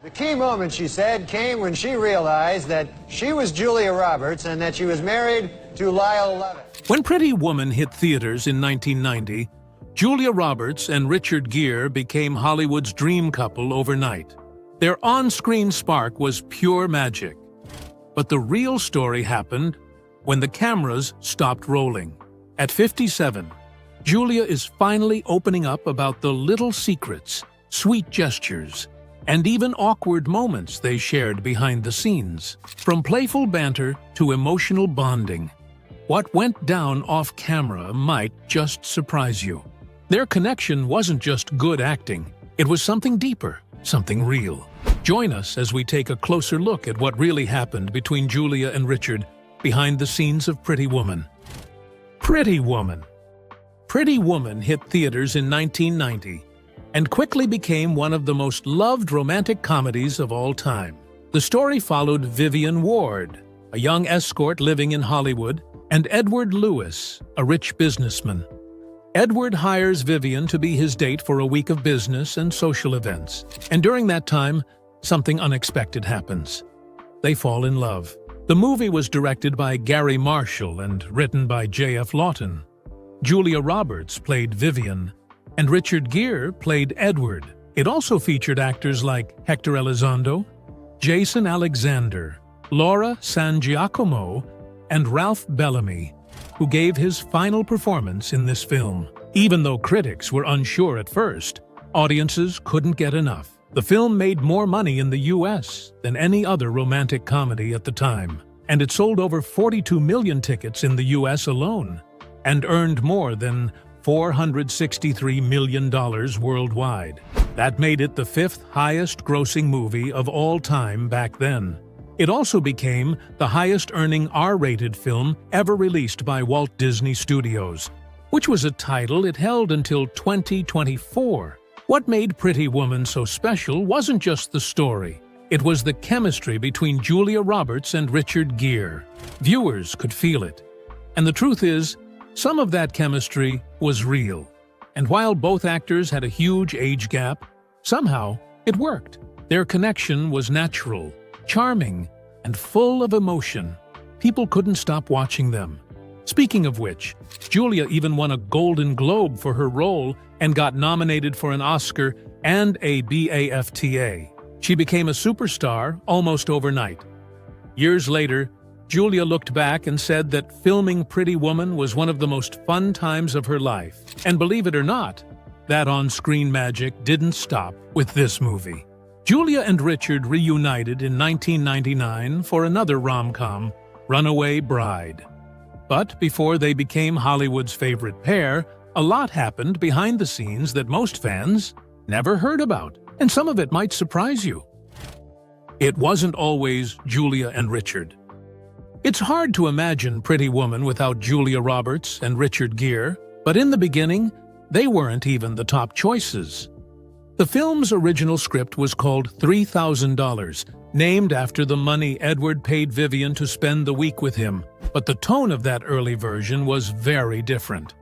The key moment, she said, came when she realized that she was Julia Roberts and that she was married to Lyle Lovett. When Pretty Woman hit theaters in 1990, Julia Roberts and Richard Gere became Hollywood's dream couple overnight. Their on-screen spark was pure magic. But the real story happened when the cameras stopped rolling. At 57, Julia is finally opening up about the little secrets, sweet gestures, and even awkward moments they shared behind the scenes. From playful banter to emotional bonding, what went down off-camera might just surprise you. Their connection wasn't just good acting, it was something deeper, something real. Join us as we take a closer look at what really happened between Julia and Richard behind the scenes of Pretty Woman. Pretty Woman. Pretty Woman hit theaters in 1990 and quickly became one of the most loved romantic comedies of all time. The story followed Vivian Ward, a young escort living in Hollywood, and Edward Lewis, a rich businessman. Edward hires Vivian to be his date for a week of business and social events, and during that time, something unexpected happens. They fall in love. The movie was directed by Gary Marshall and written by J.F. Lawton. Julia Roberts played Vivian, and Richard Gere played Edward. It also featured actors like Hector Elizondo, Jason Alexander, Laura San Giacomo, and Ralph Bellamy, who gave his final performance in this film. Even though critics were unsure at first, audiences couldn't get enough. The film made more money in the U.S. than any other romantic comedy at the time, and it sold over 42 million tickets in the U.S. alone, and earned more than $463 million worldwide. That made it the fifth highest-grossing movie of all time back then. It also became the highest-earning R-rated film ever released by Walt Disney Studios, which was a title it held until 2024. What made Pretty Woman so special wasn't just the story. It was the chemistry between Julia Roberts and Richard Gere. Viewers could feel it. And the truth is, some of that chemistry was real. And while both actors had a huge age gap, somehow it worked. Their connection was natural, charming, and full of emotion. People couldn't stop watching them. Speaking of which, Julia even won a Golden Globe for her role and got nominated for an Oscar and a BAFTA. She became a superstar almost overnight. Years later, Julia looked back and said that filming Pretty Woman was one of the most fun times of her life. And believe it or not, that on-screen magic didn't stop with this movie. Julia and Richard reunited in 1999 for another rom-com, Runaway Bride. But before they became Hollywood's favorite pair, a lot happened behind the scenes that most fans never heard about, and some of it might surprise you. It wasn't always Julia and Richard. It's hard to imagine Pretty Woman without Julia Roberts and Richard Gere, but in the beginning, they weren't even the top choices. The film's original script was called $3,000, named after the money Edward paid Vivian to spend the week with him, but the tone of that early version was very different.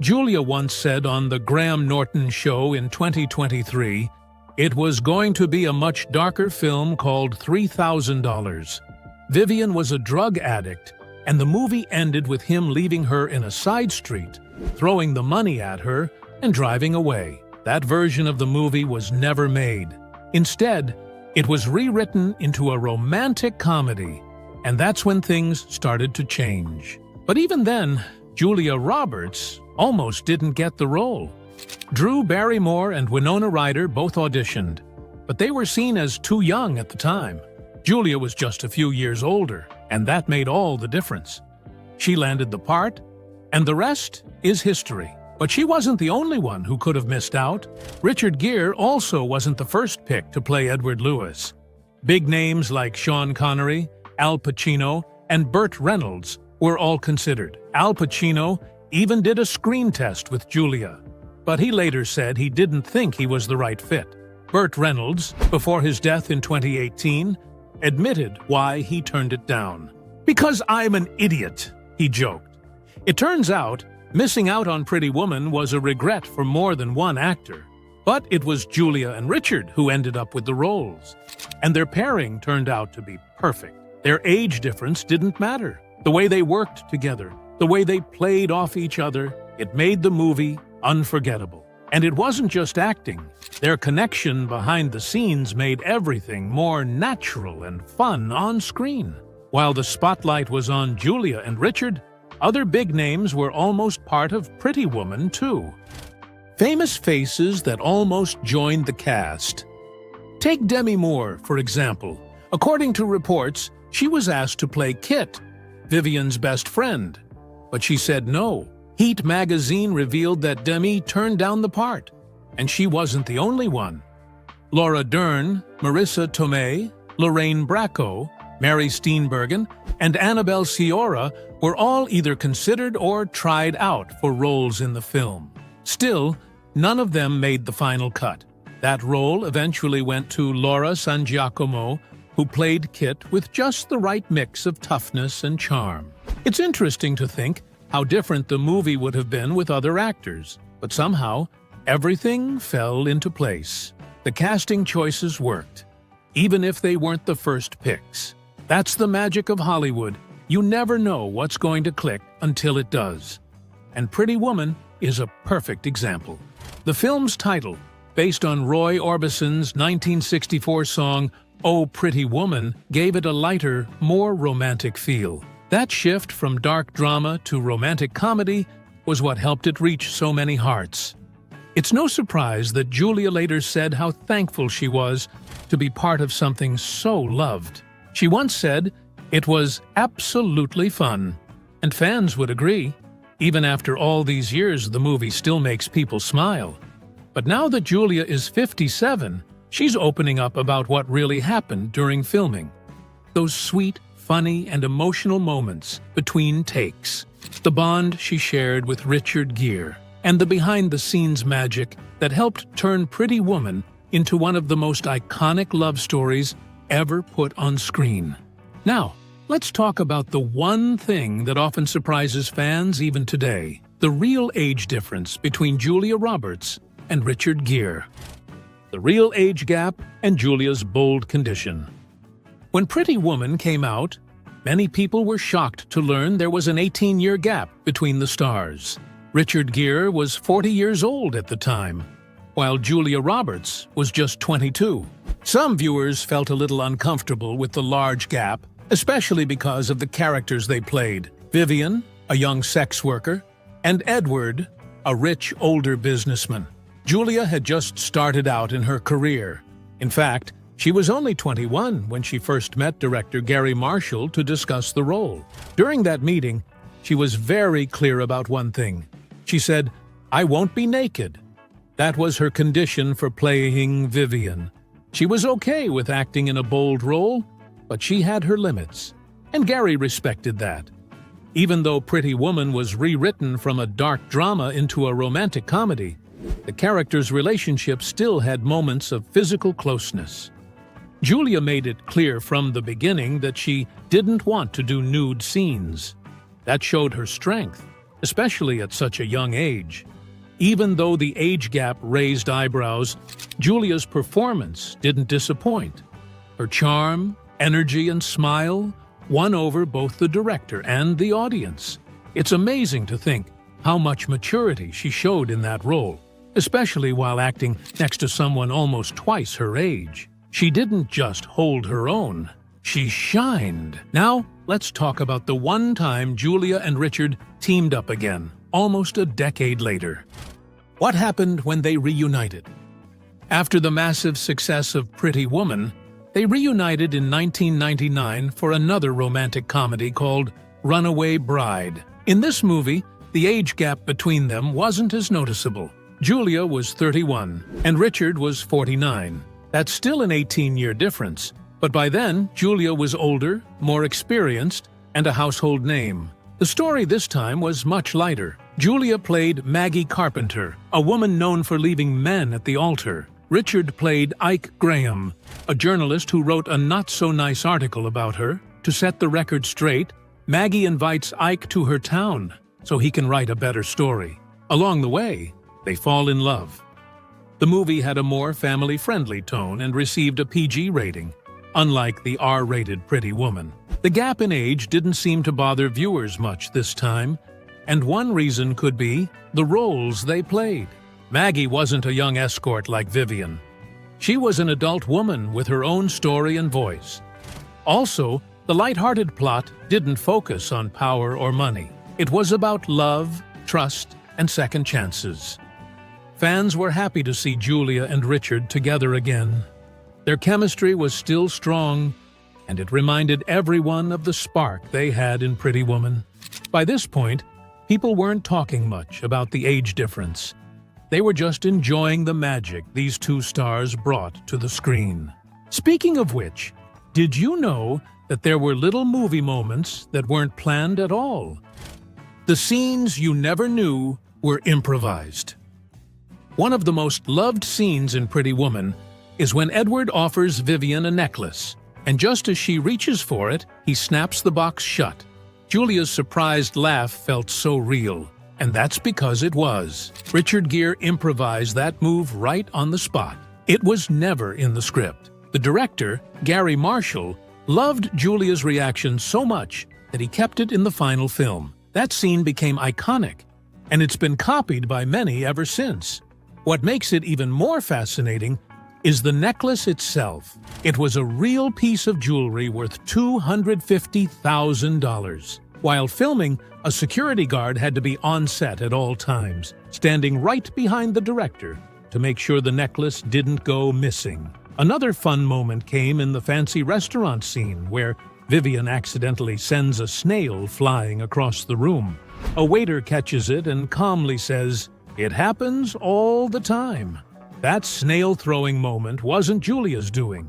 Julia once said on The Graham Norton Show in 2023, "It was going to be a much darker film called $3,000. Vivian was a drug addict, and the movie ended with him leaving her in a side street, throwing the money at her, and driving away." That version of the movie was never made. Instead, it was rewritten into a romantic comedy, and that's when things started to change. But even then, Julia Roberts almost didn't get the role. Drew Barrymore and Winona Ryder both auditioned, but they were seen as too young at the time. Julia was just a few years older, and that made all the difference. She landed the part, and the rest is history. But she wasn't the only one who could have missed out. Richard Gere also wasn't the first pick to play Edward Lewis. Big names like Sean Connery, Al Pacino, and Burt Reynolds were all considered. Al Pacino even did a screen test with Julia, but he later said he didn't think he was the right fit. Burt Reynolds, before his death in 2018, admitted why he turned it down. "Because I'm an idiot," he joked. It turns out, missing out on Pretty Woman was a regret for more than one actor. But it was Julia and Richard who ended up with the roles. And their pairing turned out to be perfect. Their age difference didn't matter. The way they worked together, the way they played off each other, it made the movie unforgettable. And it wasn't just acting. Their connection behind the scenes made everything more natural and fun on screen. While the spotlight was on Julia and Richard, other big names were almost part of Pretty Woman, too. Famous faces that almost joined the cast. Take Demi Moore, for example. According to reports, she was asked to play Kit, Vivian's best friend, but she said no. Heat magazine revealed that Demi turned down the part, and she wasn't the only one. Laura Dern, Marissa Tomei, Lorraine Bracco, Mary Steenburgen, and Annabelle Sciorra were all either considered or tried out for roles in the film. Still, none of them made the final cut. That role eventually went to Laura San Giacomo, who played Kit with just the right mix of toughness and charm. It's interesting to think how different the movie would have been with other actors, but somehow, everything fell into place. The casting choices worked, even if they weren't the first picks. That's the magic of Hollywood. You never know what's going to click until it does. And Pretty Woman is a perfect example. The film's title, based on Roy Orbison's 1964 song "Oh Pretty Woman," gave it a lighter, more romantic feel. That shift from dark drama to romantic comedy was what helped it reach so many hearts. It's no surprise that Julia later said how thankful she was to be part of something so loved. She once said, "It was absolutely fun." And fans would agree. Even after all these years, the movie still makes people smile. But now that Julia is 57, she's opening up about what really happened during filming. Those sweet, funny, and emotional moments between takes. The bond she shared with Richard Gere, and the behind-the-scenes magic that helped turn Pretty Woman into one of the most iconic love stories ever put on screen. Now, let's talk about the one thing that often surprises fans even today: the real age difference between Julia Roberts and Richard Gere. The real age gap and Julia's bold condition. When Pretty Woman came out, many people were shocked to learn there was an 18-year gap between the stars. Richard Gere was 40 years old at the time, while Julia Roberts was just 22. Some viewers felt a little uncomfortable with the large gap, especially because of the characters they played: Vivian, a young sex worker, and Edward, a rich older businessman. Julia had just started out in her career. In fact, she was only 21 when she first met director Gary Marshall to discuss the role. During that meeting, she was very clear about one thing. She said, "I won't be naked." That was her condition for playing Vivian. She was okay with acting in a bold role, but she had her limits, and Gary respected that. Even though Pretty Woman was rewritten from a dark drama into a romantic comedy, the characters' relationship still had moments of physical closeness. Julia made it clear from the beginning that she didn't want to do nude scenes. That showed her strength, especially at such a young age. Even though the age gap raised eyebrows, Julia's performance didn't disappoint. Her charm, energy, and smile won over both the director and the audience. It's amazing to think how much maturity she showed in that role, especially while acting next to someone almost twice her age. She didn't just hold her own, she shined. Now, let's talk about the one time Julia and Richard teamed up again, almost a decade later. What happened when they reunited? After the massive success of Pretty Woman, they reunited in 1999 for another romantic comedy called Runaway Bride. In this movie, the age gap between them wasn't as noticeable. Julia was 31, and Richard was 49. That's still an 18-year difference, but by then, Julia was older, more experienced, and a household name. The story this time was much lighter. Julia played Maggie Carpenter, a woman known for leaving men at the altar. Richard played Ike Graham, a journalist who wrote a not-so-nice article about her. To set the record straight, Maggie invites Ike to her town so he can write a better story. Along the way, they fall in love. The movie had a more family-friendly tone and received a PG rating, unlike the R-rated Pretty Woman. The gap in age didn't seem to bother viewers much this time, and one reason could be the roles they played. Maggie wasn't a young escort like Vivian. She was an adult woman with her own story and voice. Also, the light-hearted plot didn't focus on power or money. It was about love, trust, and second chances. Fans were happy to see Julia and Richard together again. Their chemistry was still strong, and it reminded everyone of the spark they had in Pretty Woman. By this point, people weren't talking much about the age difference. They were just enjoying the magic these two stars brought to the screen. Speaking of which, did you know that there were little movie moments that weren't planned at all? The scenes you never knew were improvised. One of the most loved scenes in Pretty Woman is when Edward offers Vivian a necklace, and just as she reaches for it, he snaps the box shut. Julia's surprised laugh felt so real, and that's because it was. Richard Gere improvised that move right on the spot. It was never in the script. The director, Gary Marshall, loved Julia's reaction so much that he kept it in the final film. That scene became iconic, and it's been copied by many ever since. What makes it even more fascinating is the necklace itself. It was a real piece of jewelry worth $250,000. While filming, a security guard had to be on set at all times, standing right behind the director to make sure the necklace didn't go missing. Another fun moment came in the fancy restaurant scene where Vivian accidentally sends a snail flying across the room. A waiter catches it and calmly says, "It happens all the time." That snail-throwing moment wasn't Julia's doing.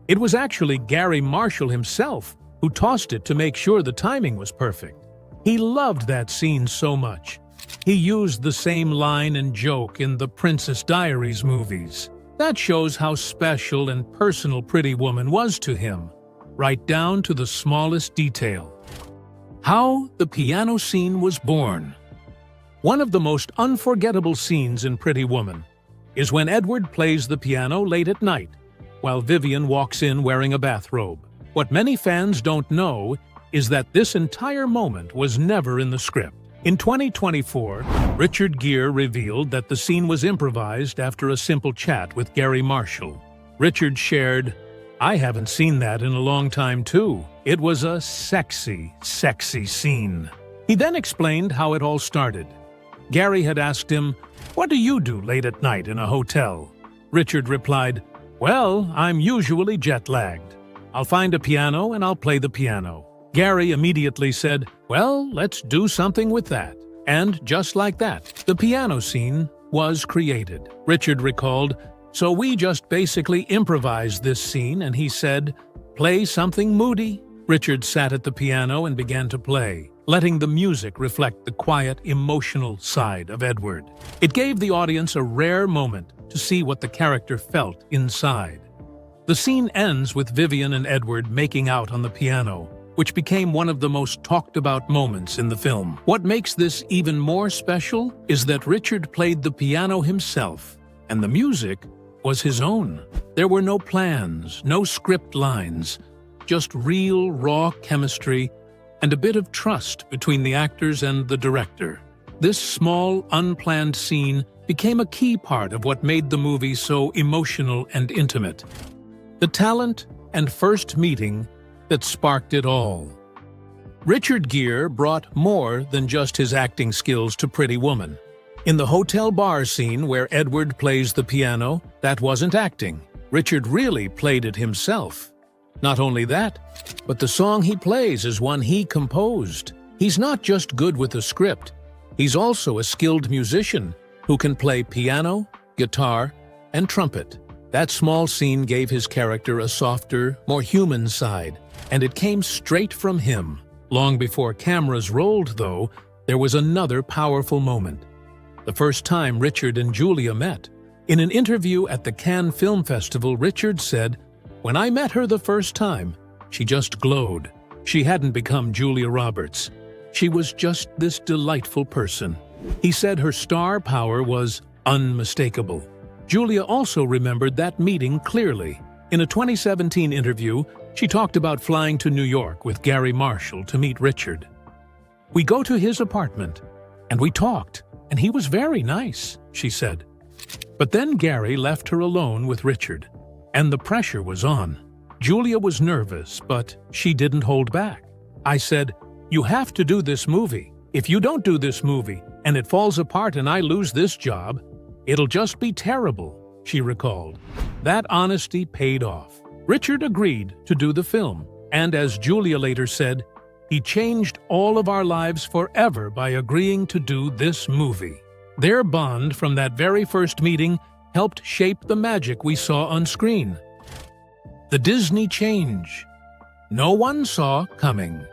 It was actually Gary Marshall himself who tossed it to make sure the timing was perfect. He loved that scene so much. He used the same line and joke in the Princess Diaries movies. That shows how special and personal Pretty Woman was to him, right down to the smallest detail. How the piano scene was born. One of the most unforgettable scenes in Pretty Woman is when Edward plays the piano late at night, while Vivian walks in wearing a bathrobe. What many fans don't know is that this entire moment was never in the script. In 2024, Richard Gere revealed that the scene was improvised after a simple chat with Gary Marshall. Richard shared, "I haven't seen that in a long time too. It was a sexy, sexy scene." He then explained how it all started. Gary had asked him, "What do you do late at night in a hotel?" Richard replied, "Well, I'm usually jet-lagged. I'll find a piano and I'll play the piano." Gary immediately said, "Well, let's do something with that." And just like that, the piano scene was created. Richard recalled, "So we just basically improvised this scene," and he said, "Play something moody." Richard sat at the piano and began to play, letting the music reflect the quiet, emotional side of Edward. It gave the audience a rare moment to see what the character felt inside. The scene ends with Vivian and Edward making out on the piano, which became one of the most talked-about moments in the film. What makes this even more special is that Richard played the piano himself, and the music was his own. There were no plans, no script lines, just real, raw chemistry and a bit of trust between the actors and the director. This small, unplanned scene became a key part of what made the movie so emotional and intimate. The talent and first meeting that sparked it all. Richard Gere brought more than just his acting skills to Pretty Woman. In the hotel bar scene where Edward plays the piano, that wasn't acting. Richard really played it himself. Not only that, but the song he plays is one he composed. He's not just good with the script, he's also a skilled musician who can play piano, guitar, and trumpet. That small scene gave his character a softer, more human side, and it came straight from him. Long before cameras rolled, though, there was another powerful moment. The first time Richard and Julia met. In an interview at the Cannes Film Festival, Richard said, "When I met her the first time, she just glowed. She hadn't become Julia Roberts. She was just this delightful person." He said her star power was unmistakable. Julia also remembered that meeting clearly. In a 2017 interview, she talked about flying to New York with Gere Marshall to meet Richard. "We go to his apartment, and we talked, and he was very nice," she said. But then Gere left her alone with Richard, and the pressure was on. Julia was nervous, but she didn't hold back. "I said, 'You have to do this movie. If you don't do this movie, and it falls apart and I lose this job, it'll just be terrible," she recalled. That honesty paid off. Richard agreed to do the film, and as Julia later said, "He changed all of our lives forever by agreeing to do this movie." Their bond from that very first meeting helped shape the magic we saw on screen. The Disney change no one saw coming.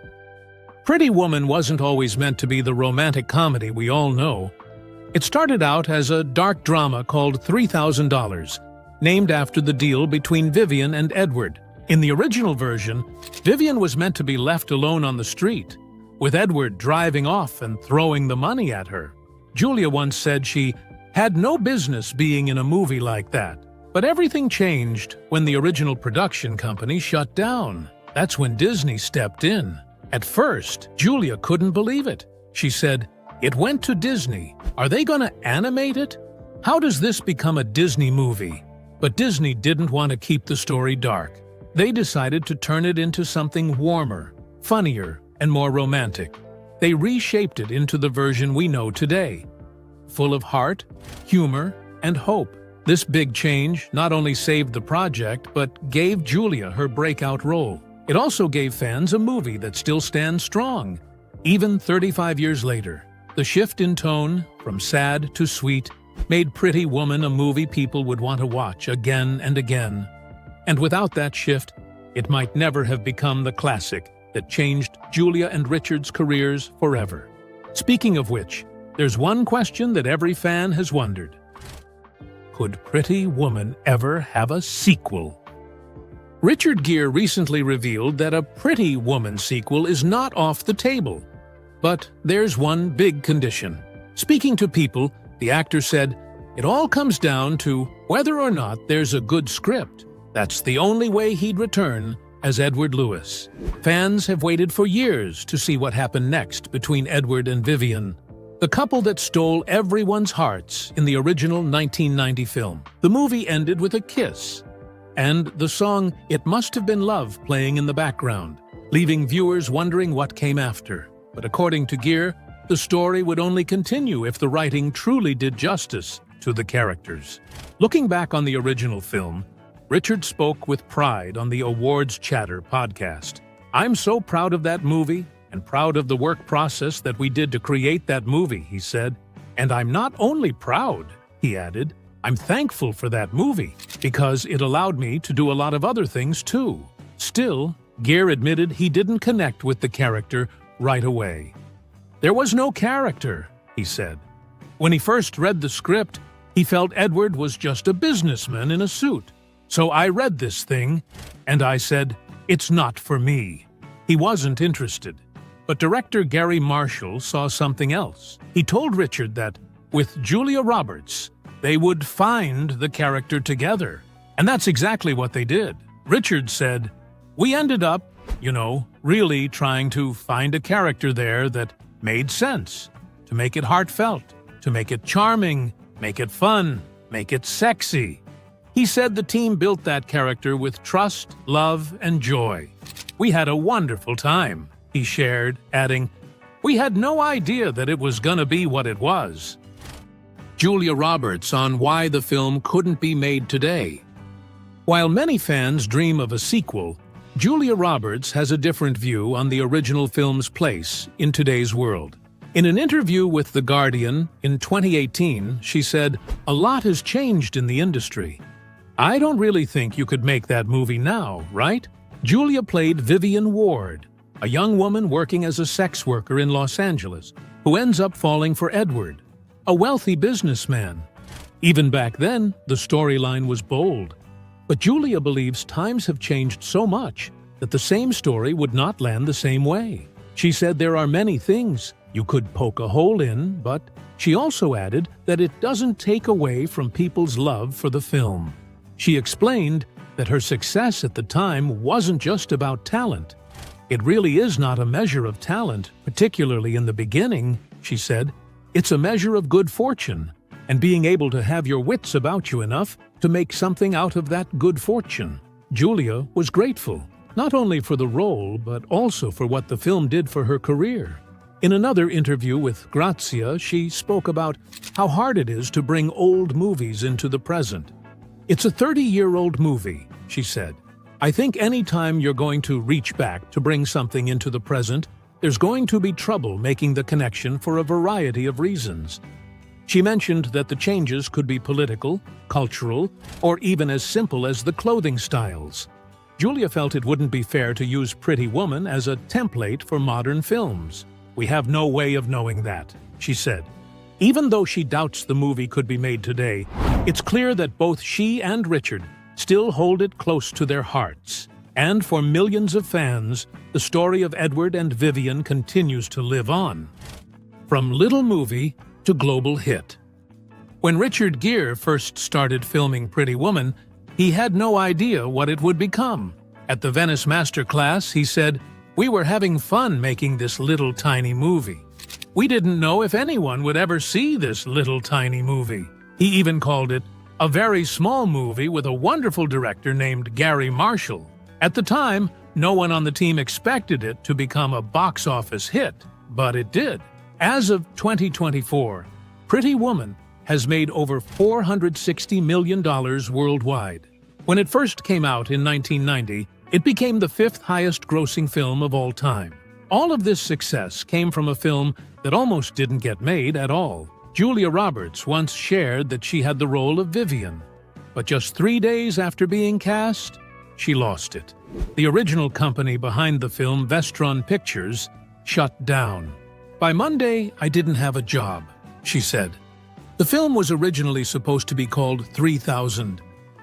Pretty Woman wasn't always meant to be the romantic comedy we all know. It started out as a dark drama called $3,000, named after the deal between Vivian and Edward. In the original version, Vivian was meant to be left alone on the street, with Edward driving off and throwing the money at her. Julia once said she had no business being in a movie like that. But everything changed when the original production company shut down. That's when Disney stepped in. At first, Julia couldn't believe it. She said, "It went to Disney. Are they going to animate it? How does this become a Disney movie?" But Disney didn't want to keep the story dark. They decided to turn it into something warmer, funnier, and more romantic. They reshaped it into the version we know today, full of heart, humor, and hope. This big change not only saved the project, but gave Julia her breakout role. It also gave fans a movie that still stands strong, even 35 years later. The shift in tone, from sad to sweet, made Pretty Woman a movie people would want to watch again and again. And without that shift, it might never have become the classic that changed Julia and Richard's careers forever. Speaking of which, there's one question that every fan has wondered. Could Pretty Woman ever have a sequel? Richard Gere recently revealed that a Pretty Woman sequel is not off the table. But there's one big condition. Speaking to People, the actor said, "It all comes down to whether or not there's a good script. That's the only way he'd return as Edward Lewis." Fans have waited for years to see what happened next between Edward and Vivian, the couple that stole everyone's hearts in the original 1990 film. The movie ended with a kiss, and the song "It Must Have Been Love" playing in the background, leaving viewers wondering what came after. But according to Gere, the story would only continue if the writing truly did justice to the characters. Looking back on the original film, Richard spoke with pride on the Awards Chatter podcast. "I'm so proud of that movie and proud of the work process that we did to create that movie," he said. "And I'm not only proud," he added, "I'm thankful for that movie because it allowed me to do a lot of other things too." Still, Gere admitted he didn't connect with the character right away. "There was no character," he said. When he first read the script, he felt Edward was just a businessman in a suit. "So I read this thing, and I said, 'It's not for me.'" He wasn't interested. But director Gere Marshall saw something else. He told Richard that, with Julia Roberts, they would find the character together. And that's exactly what they did. Richard said, "We ended up, really trying to find a character there that made sense, to make it heartfelt, to make it charming, make it fun, make it sexy." He said the team built that character with trust, love, and joy. "We had a wonderful time," he shared, adding, "We had no idea that it was gonna be what it was." Julia Roberts on why the film couldn't be made today. While many fans dream of a sequel, Julia Roberts has a different view on the original film's place in today's world. In an interview with The Guardian in 2018, she said, "A lot has changed in the industry. I don't really think you could make that movie now, right?" Julia played Vivian Ward, a young woman working as a sex worker in Los Angeles, who ends up falling for Edward, a wealthy businessman. Even back then, the storyline was bold. But Julia believes times have changed so much that the same story would not land the same way. She said there are many things You could poke a hole in, but she also added that it doesn't take away from people's love for the film. She explained that her success at the time wasn't just about talent. It really is not a measure of talent, particularly in the beginning, she said. It's a measure of good fortune, and being able to have your wits about you enough to make something out of that good fortune. Julia was grateful, not only for the role, but also for what the film did for her career. In another interview with Grazia, she spoke about how hard it is to bring old movies into the present. It's a 30-year-old movie, she said. I think any time you're going to reach back to bring something into the present, there's going to be trouble making the connection for a variety of reasons. She mentioned that the changes could be political, cultural, or even as simple as the clothing styles. Julia felt it wouldn't be fair to use Pretty Woman as a template for modern films. We have no way of knowing that, she said. Even though she doubts the movie could be made today, it's clear that both she and Richard still hold it close to their hearts. And for millions of fans, the story of Edward and Vivian continues to live on. From little movie to global hit. When Richard Gere first started filming Pretty Woman, he had no idea what it would become. At the Venice Masterclass, he said, "We were having fun making this little tiny movie. We didn't know if anyone would ever see this little tiny movie." He even called it a very small movie with a wonderful director named Gary Marshall. At the time, no one on the team expected it to become a box office hit, but it did. As of 2024, Pretty Woman has made over $460 million worldwide. When it first came out in 1990, it became the fifth highest-grossing film of all time. All of this success came from a film that almost didn't get made at all. Julia Roberts once shared that she had the role of Vivian, but just 3 days after being cast, she lost it. The original company behind the film, Vestron Pictures, shut down. "By Monday, I didn't have a job," she said. The film was originally supposed to be called 3000,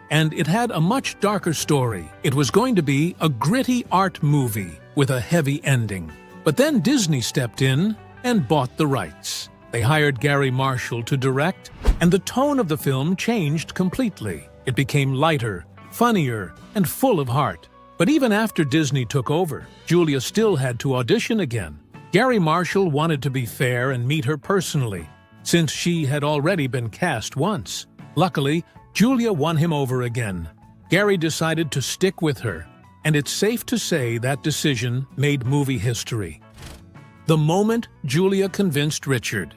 and it had a much darker story. It was going to be a gritty art movie with a heavy ending. But then Disney stepped in and bought the rights. They hired Gary Marshall to direct, and the tone of the film changed completely. It became lighter, funnier, and full of heart. But even after Disney took over, Julia still had to audition again. Gary Marshall wanted to be fair and meet her personally, since she had already been cast once. Luckily, Julia won him over again. Gary decided to stick with her, and it's safe to say that decision made movie history. The moment Julia convinced Richard.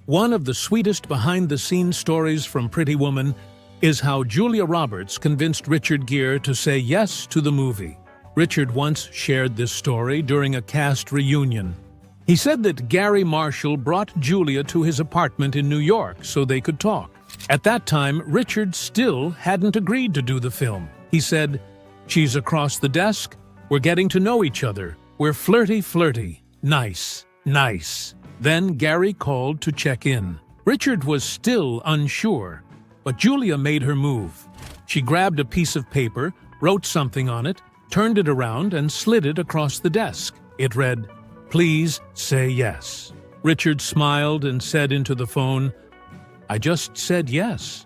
One of the sweetest behind-the-scenes stories from Pretty Woman is how Julia Roberts convinced Richard Gere to say yes to the movie. Richard once shared this story during a cast reunion. He said that Gary Marshall brought Julia to his apartment in New York so they could talk. At that time, Richard still hadn't agreed to do the film. He said, "She's across the desk, we're getting to know each other, we're flirty, nice. Then Gary called to check in. Richard was still unsure, but Julia made her move. She grabbed a piece of paper, wrote something on it, turned it around and slid it across the desk. It read, "Please say yes." Richard smiled and said into the phone, "I just said yes."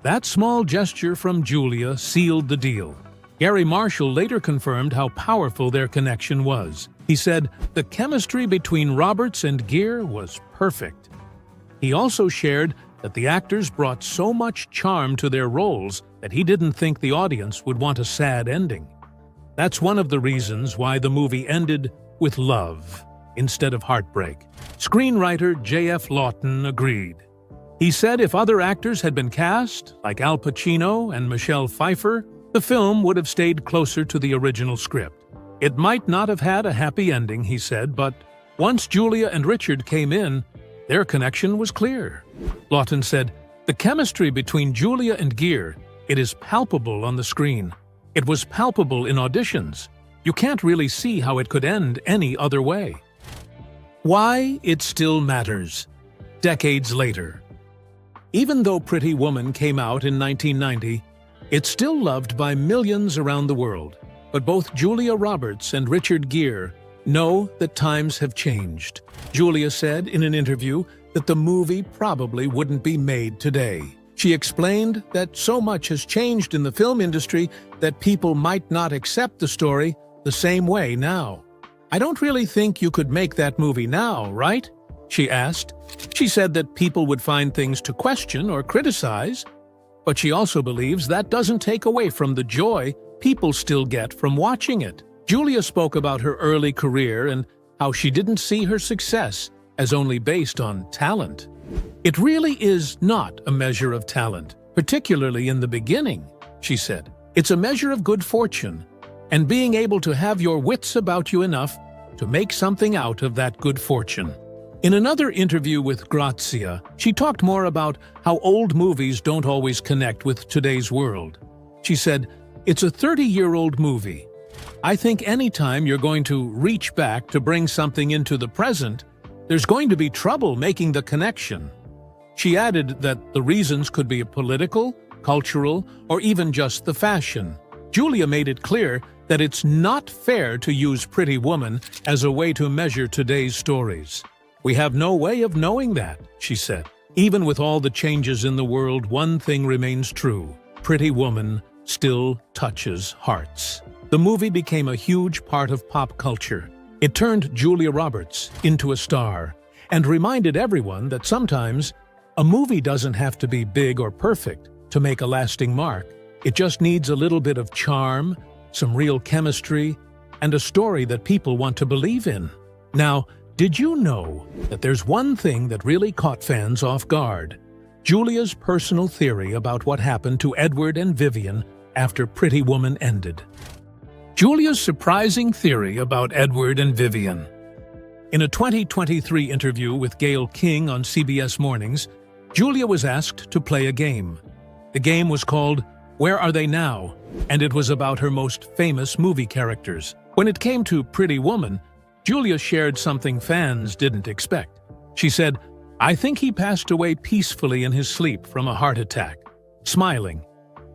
That small gesture from Julia sealed the deal. Gary Marshall later confirmed how powerful their connection was. He said, "The chemistry between Roberts and Gere was perfect." He also shared that the actors brought so much charm to their roles that he didn't think the audience would want a sad ending. That's one of the reasons why the movie ended with love instead of heartbreak. Screenwriter J.F. Lawton agreed. He said if other actors had been cast, like Al Pacino and Michelle Pfeiffer, the film would have stayed closer to the original script. It might not have had a happy ending, he said, but once Julia and Richard came in, their connection was clear. Lawton said, "The chemistry between Julia and Gere, it is palpable on the screen. It was palpable in auditions. You can't really see how it could end any other way." Why it still matters. Decades later. Even though Pretty Woman came out in 1990, it's still loved by millions around the world. But both Julia Roberts and Richard Gere know that times have changed. Julia said in an interview that the movie probably wouldn't be made today. She explained that so much has changed in the film industry that people might not accept the story the same way now. "I don't really think you could make that movie now, right?" she asked. She said that people would find things to question or criticize, but she also believes that doesn't take away from the joy people still get from watching it. Julia spoke about her early career and how she didn't see her success as only based on talent. "It really is not a measure of talent, particularly in the beginning," she said. "It's a measure of good fortune and being able to have your wits about you enough to make something out of that good fortune." In another interview with Grazia, she talked more about how old movies don't always connect with today's world. She said, "It's a 30-year-old movie. I think anytime you're going to reach back to bring something into the present, there's going to be trouble making the connection." She added that the reasons could be political, cultural, or even just the fashion. Julia made it clear that it's not fair to use Pretty Woman as a way to measure today's stories. "We have no way of knowing that," she said. "Even with all the changes in the world, one thing remains true. Pretty Woman still touches hearts." The movie became a huge part of pop culture. It turned Julia Roberts into a star and reminded everyone that sometimes a movie doesn't have to be big or perfect to make a lasting mark. It just needs a little bit of charm, some real chemistry, and a story that people want to believe in. Now, did you know that there's one thing that really caught fans off guard? Julia's personal theory about what happened to Edward and Vivian after Pretty Woman ended. Julia's surprising theory about Edward and Vivian. In a 2023 interview with Gayle King on CBS Mornings, Julia was asked to play a game. The game was called Where Are They Now? And it was about her most famous movie characters. When it came to Pretty Woman, Julia shared something fans didn't expect. She said, "I think he passed away peacefully in his sleep from a heart attack," smiling.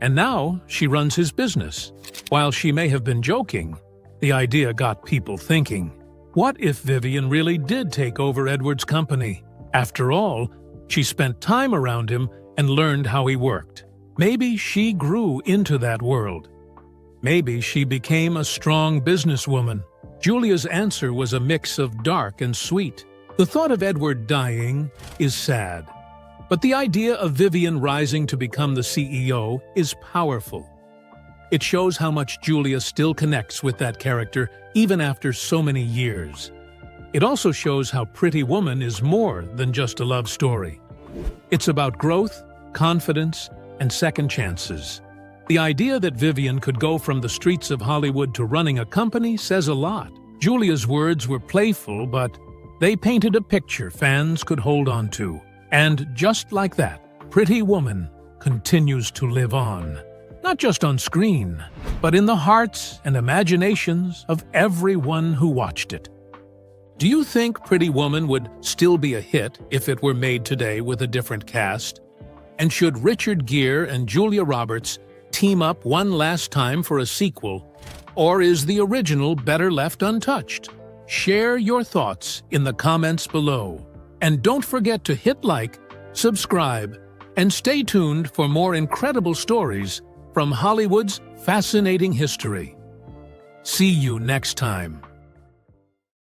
And now she runs his business. While she may have been joking, the idea got people thinking. What if Vivian really did take over Edward's company? After all, she spent time around him and learned how he worked. Maybe she grew into that world. Maybe she became a strong businesswoman. Julia's answer was a mix of dark and sweet. The thought of Edward dying is sad. But the idea of Vivian rising to become the CEO is powerful. It shows how much Julia still connects with that character even after so many years. It also shows how Pretty Woman is more than just a love story. It's about growth, confidence, and second chances. The idea that Vivian could go from the streets of Hollywood to running a company says a lot. Julia's words were playful, but they painted a picture fans could hold on to. And just like that, Pretty Woman continues to live on. Not just on screen, but in the hearts and imaginations of everyone who watched it. Do you think Pretty Woman would still be a hit if it were made today with a different cast? And should Richard Gere and Julia Roberts team up one last time for a sequel? Or is the original better left untouched? Share your thoughts in the comments below. And don't forget to hit like, subscribe, and stay tuned for more incredible stories from Hollywood's fascinating history. See you next time.